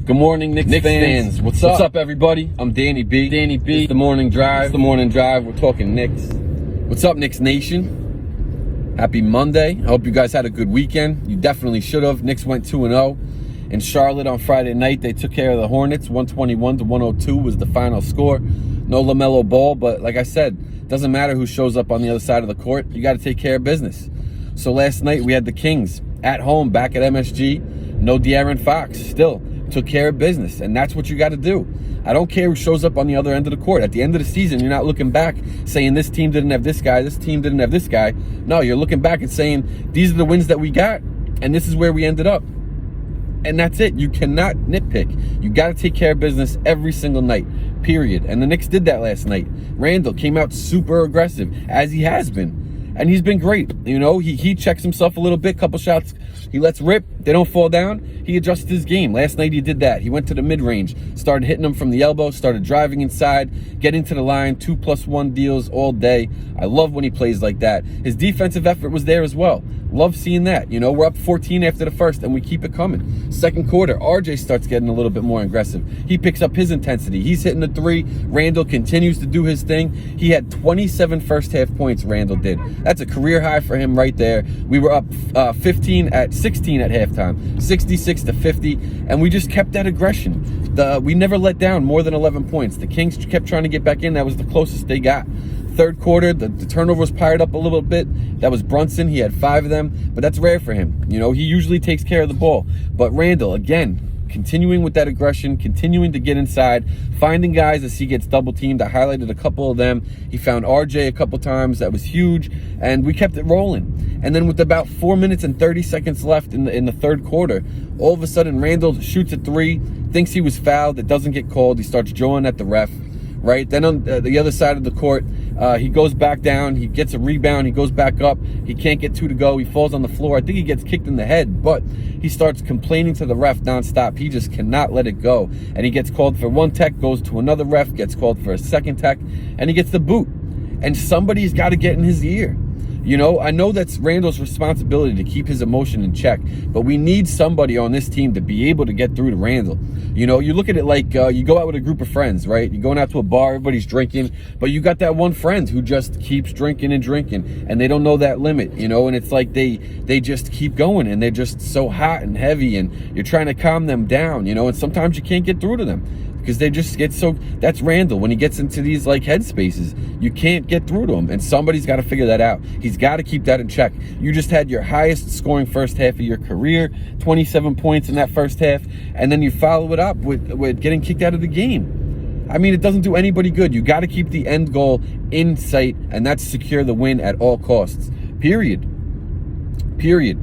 Good morning, Knicks fans. What's up, everybody? I'm Danny B. It's the morning drive. We're talking Knicks. What's up, Knicks Nation? Happy Monday. I hope you guys had a good weekend. You definitely should have. Knicks went 2-0. In Charlotte on Friday night, they took care of the Hornets. 121-102 was the final score. No LaMelo Ball, but like I said, doesn't matter who shows up on the other side of the court. You got to take care of business. So last night, we had the Kings at home, back at MSG. No De'Aaron Fox, still. Took care of business, and that's what you got to do. I don't care who shows up on the other end of the court. At the end of the season, you're not looking back saying this team didn't have this guy, this team didn't have this guy. No, you're looking back and saying these are the wins that we got, and this is where we ended up. And that's it. You cannot nitpick. You got to take care of business every single night, period. And the Knicks did that last night. Randle came out super aggressive, as he has been. And he's been great. You know, he checks himself a little bit, couple shots he lets rip. They don't fall down. He adjusted his game. Last night he did that. He went to the mid-range, started hitting them from the elbow, started driving inside, getting to the line, 2+1 deals all day. I love when he plays like that. His defensive effort was there as well. Love seeing that. You know, we're up 14 after the first, and we keep it coming. Second quarter, RJ starts getting a little bit more aggressive. He picks up his intensity. He's hitting the three. Randle continues to do his thing. He had 27 first-half points, Randle did. That's a career high for him right there. We were up 16 at halftime, 66-50, and we just kept that aggression. We never let down more than 11 points. The Kings kept trying to get back in. That was the closest they got. Third quarter, the turnover was fired up a little bit. That was Brunson. He had 5 of them, but that's rare for him. You know, he usually takes care of the ball. But Randle, again, continuing with that aggression, continuing to get inside, finding guys as he gets double teamed. I highlighted a couple of them. He found RJ a couple times. That was huge, and we kept it rolling. And then with about 4 minutes and 30 seconds left in the third quarter, all of a sudden Randle shoots a 3, thinks he was fouled. It doesn't get called. He starts jawing at the ref. Right then on the other side of the court, he goes back down. He gets a rebound. He goes back up. He can't get 2 to go. He falls on the floor. I think he gets kicked in the head, but he starts complaining to the ref nonstop. He just cannot let it go, and he gets called for 1 tech, goes to another ref, gets called for a 2nd tech, and he gets the boot. And somebody's got to get in his ear. You know, I know that's Randle's responsibility to keep his emotion in check, but we need somebody on this team to be able to get through to Randle. You know, you look at it like you go out with a group of friends, right? You're going out to a bar, everybody's drinking, but you got that one friend who just keeps drinking and drinking, and they don't know that limit, you know, and it's like they just keep going, and they're just so hot and heavy, and you're trying to calm them down, you know, and sometimes you can't get through to them. Because they just get so, that's Randle. When he gets into these like headspaces, you can't get through to him, and somebody's got to figure that out. He's got to keep that in check. You just had your highest scoring first half of your career, 27 points in that first half, and then you follow it up with getting kicked out of the game. I mean, it doesn't do anybody good. You got to keep the end goal in sight, and that's secure the win at all costs. Period.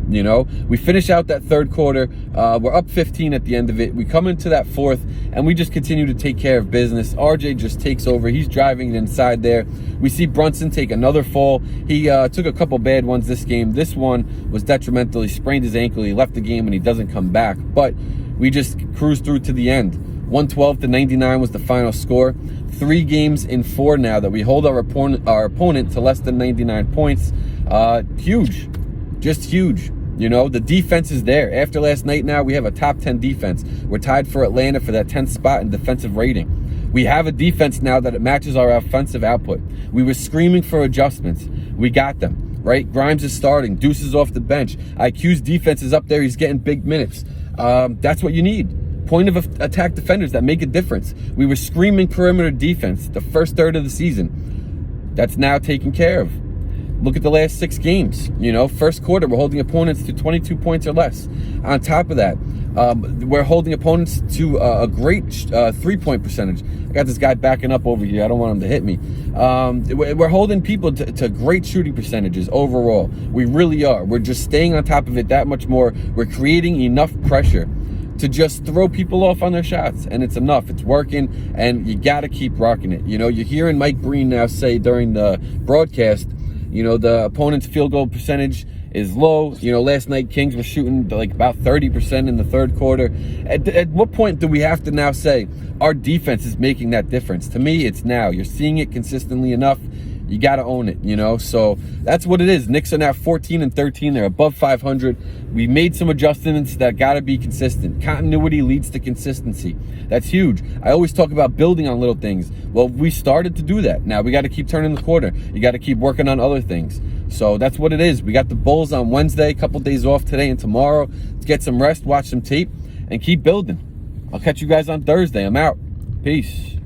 You know, we finish out that third quarter. We're up 15 at the end of it. We come into that fourth, and we just continue to take care of business. RJ just takes over. He's driving it inside there. We see Brunson take another fall. He took a couple bad ones this game. This one was detrimental. He sprained his ankle. He left the game, and he doesn't come back. But we just cruise through to the end. 112-99 was the final score. 3 games in 4 now that we hold our opponent to less than 99 points. Huge. Just huge. You know, the defense is there. After last night now, we have a top 10 defense. We're tied for Atlanta for that 10th spot in defensive rating. We have a defense now that it matches our offensive output. We were screaming for adjustments. We got them, right? Grimes is starting. Deuce is off the bench. IQ's defense is up there. He's getting big minutes. That's what you need. Point of attack defenders that make a difference. We were screaming perimeter defense the first third of the season. That's now taken care of. Look at the last 6 games. You know, first quarter, we're holding opponents to 22 points or less. On top of that, we're holding opponents to a great 3-point percentage. I got this guy backing up over here. I don't want him to hit me. We're holding people to great shooting percentages overall. We really are. We're just staying on top of it that much more. We're creating enough pressure to just throw people off on their shots, and it's enough. It's working, and you got to keep rocking it. You know, you're hearing Mike Breen now say during the broadcast, you know, the opponent's field goal percentage is low. You know, last night Kings were shooting like about 30% in the third quarter. At what point do we have to now say our defense is making that difference? To me, it's now. You're seeing it consistently enough. You got to own it, you know? So that's what it is. Knicks are now 14-13. They're above 500. We made some adjustments that got to be consistent. Continuity leads to consistency. That's huge. I always talk about building on little things. Well, we started to do that. Now we got to keep turning the corner. You got to keep working on other things. So that's what it is. We got the Bulls on Wednesday, a couple days off today and tomorrow. Let's get some rest, watch some tape, and keep building. I'll catch you guys on Thursday. I'm out. Peace.